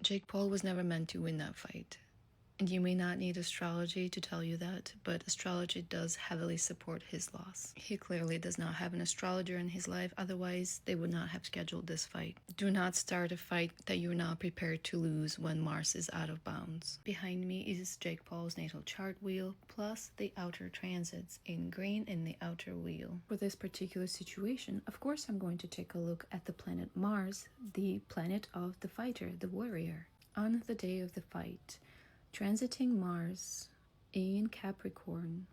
Jake Paul was never meant to win that fight. And you may not need astrology to tell you that, but astrology does heavily support his loss. He clearly does not have an astrologer in his life, otherwise they would not have scheduled this fight. Do not start a fight that you're not prepared to lose when Mars is out of bounds. Behind me is Jake Paul's natal chart wheel, plus the outer transits in green in the outer wheel. For this particular situation, of course I'm going to take a look at the planet Mars, the planet of the fighter, the warrior. On the day of the fight, transiting Mars in Capricorn,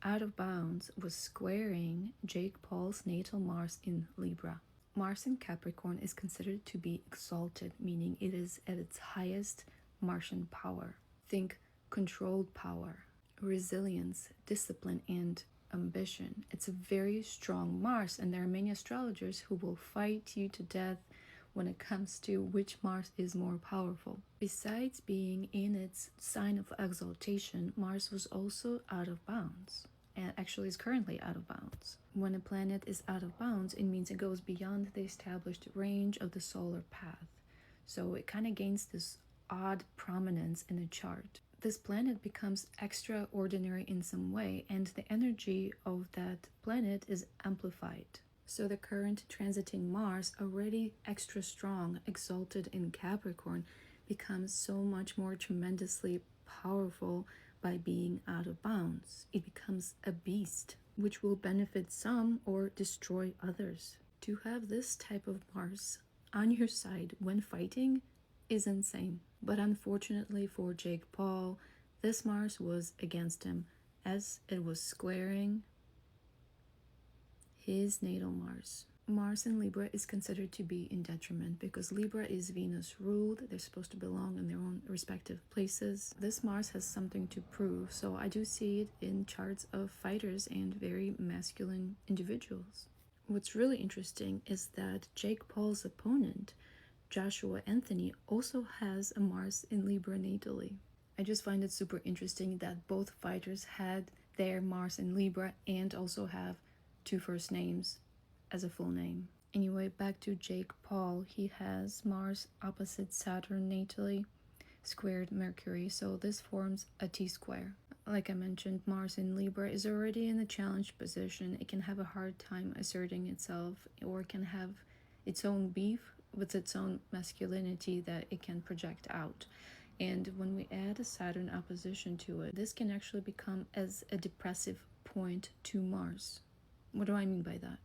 out of bounds, was squaring Jake Paul's natal Mars in Libra. Mars in Capricorn is considered to be exalted, meaning it is at its highest Martian power. Think controlled power, resilience, discipline, and ambition. It's a very strong Mars, and there are many astrologers who will fight you to death when it comes to which Mars is more powerful. Besides being in its sign of exaltation, Mars was also out of bounds, and actually is currently out of bounds. When a planet is out of bounds, it means it goes beyond the established range of the solar path. So it kind of gains this odd prominence in the chart. This planet becomes extraordinary in some way, and the energy of that planet is amplified. So the current transiting Mars, already extra strong, exalted in Capricorn, becomes so much more tremendously powerful by being out of bounds. It becomes a beast, which will benefit some or destroy others. To have this type of Mars on your side when fighting is insane. But unfortunately for Jake Paul, this Mars was against him, as it was squaring his natal Mars. Mars in Libra is considered to be in detriment because Libra is Venus ruled. They're supposed to belong in their own respective places. This Mars has something to prove, so I do see it in charts of fighters and very masculine individuals. What's really interesting is that Jake Paul's opponent, Joshua Anthony, also has a Mars in Libra natally. I just find it super interesting that both fighters had their Mars in Libra and also have two first names as a full name. Anyway, back to Jake Paul. He has Mars opposite Saturn natally, squared Mercury, so this forms a T-square. Like I mentioned, Mars in Libra is already in a challenged position. It can have a hard time asserting itself, or it can have its own beef with its own masculinity that it can project out. And when we add a Saturn opposition to it, this can actually become as a depressive point to Mars. What do I mean by that?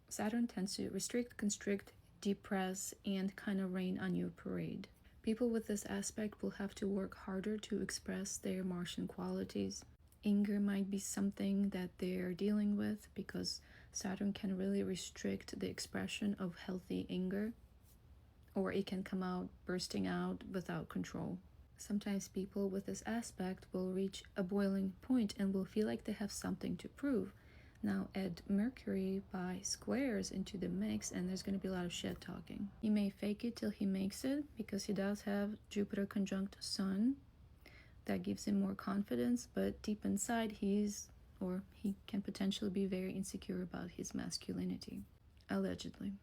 Saturn tends to restrict, constrict, depress, and kind of rain on your parade. People with this aspect will have to work harder to express their Martian qualities. Anger might be something that they're dealing with because Saturn can really restrict the expression of healthy anger, or it can come out bursting out without control. Sometimes people with this aspect will reach a boiling point and will feel like they have something to prove. Now add Mercury by squares into the mix and there's going to be a lot of shit talking. He may fake it till he makes it because he does have Jupiter conjunct Sun. That gives him more confidence, but deep inside he can potentially be very insecure about his masculinity, allegedly.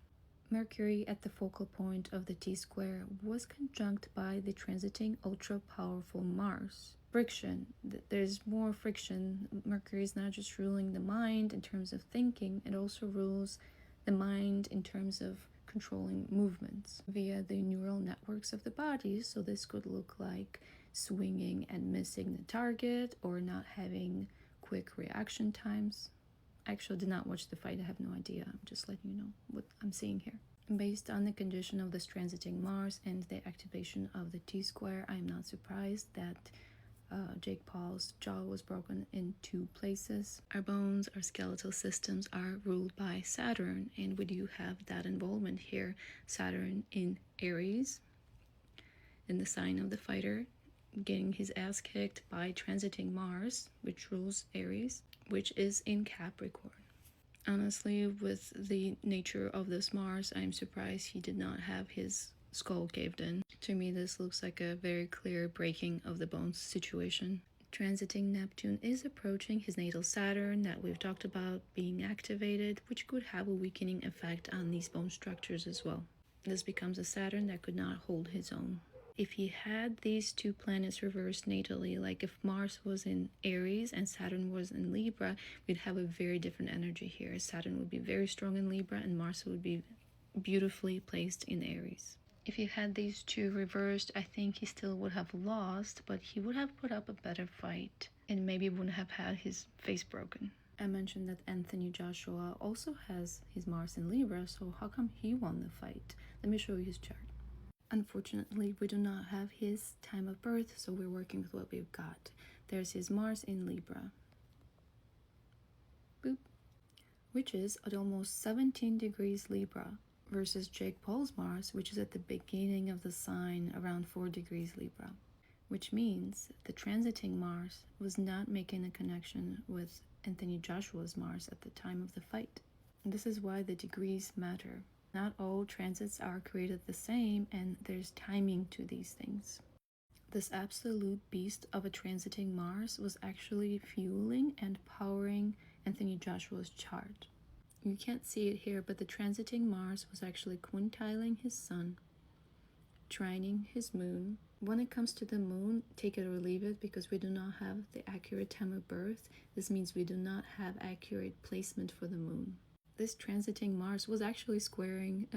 Mercury at the focal point of the T-square was conjunct by the transiting ultra-powerful Mars. Friction. There's more friction. Mercury is not just ruling the mind in terms of thinking, it also rules the mind in terms of controlling movements via the neural networks of the body. So this could look like swinging and missing the target or not having quick reaction times. I actually did not watch the fight. I have no idea. I'm just letting you know what I'm seeing here. Based on the condition of this transiting Mars and the activation of the T-square, I am not surprised that Jake Paul's jaw was broken in 2 places. Our bones, our skeletal systems are ruled by Saturn, and we do have that involvement here. Saturn in Aries, in the sign of the fighter, getting his ass kicked by transiting Mars, which rules Aries, which is in Capricorn. Honestly, with the nature of this Mars, I'm surprised he did not have his skull caved in. To me, this looks like a very clear breaking of the bones situation. Transiting Neptune is approaching his natal Saturn that we've talked about being activated, which could have a weakening effect on these bone structures as well. This becomes a Saturn that could not hold his own. If he had these two planets reversed natally, like if Mars was in Aries and Saturn was in Libra, we'd have a very different energy here. Saturn would be very strong in Libra and Mars would be beautifully placed in Aries. If he had these two reversed, I think he still would have lost, but he would have put up a better fight and maybe wouldn't have had his face broken. I mentioned that Anthony Joshua also has his Mars in Libra, so how come he won the fight? Let me show you his chart. Unfortunately, we do not have his time of birth, so we're working with what we've got. There's his Mars in Libra. Boop. Which is at almost 17 degrees Libra versus Jake Paul's Mars, which is at the beginning of the sign around 4 degrees Libra. Which means the transiting Mars was not making a connection with Anthony Joshua's Mars at the time of the fight. And this is why the degrees matter. Not all transits are created the same, and there's timing to these things. This absolute beast of a transiting Mars was actually fueling and powering Anthony Joshua's chart. You can't see it here, but the transiting Mars was actually quintiling his sun, trining his moon. When it comes to the moon, take it or leave it, because we do not have the accurate time of birth. This means we do not have accurate placement for the moon. This transiting Mars was actually squaring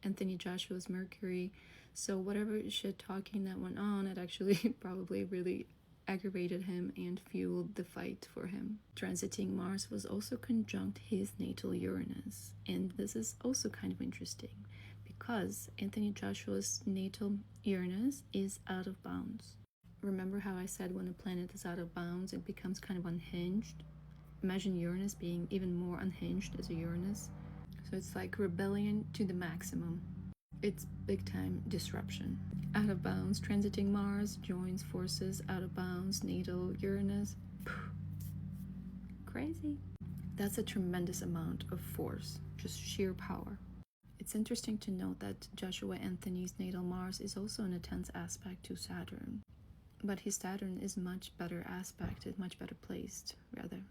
Anthony Joshua's Mercury, so whatever shit talking that went on, it actually probably really aggravated him and fueled the fight for him. Transiting Mars was also conjunct his natal Uranus, and this is also kind of interesting because Anthony Joshua's natal Uranus is out of bounds. Remember how I said when a planet is out of bounds, it becomes kind of unhinged? Imagine Uranus being even more unhinged as a Uranus. So it's like rebellion to the maximum. It's big time disruption. Out of bounds, transiting Mars joins forces, out of bounds, natal Uranus. Crazy. That's a tremendous amount of force, just sheer power. It's interesting to note that Joshua Anthony's natal Mars is also in a tense aspect to Saturn. But his Saturn is much better aspected, much better placed, rather.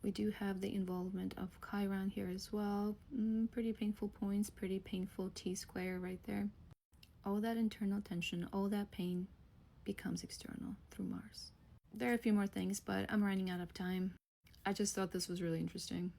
We do have the involvement of Chiron here as well. Pretty painful points, pretty painful T-square right there. All that internal tension, all that pain becomes external through Mars. There are a few more things, but I'm running out of time. I just thought this was really interesting.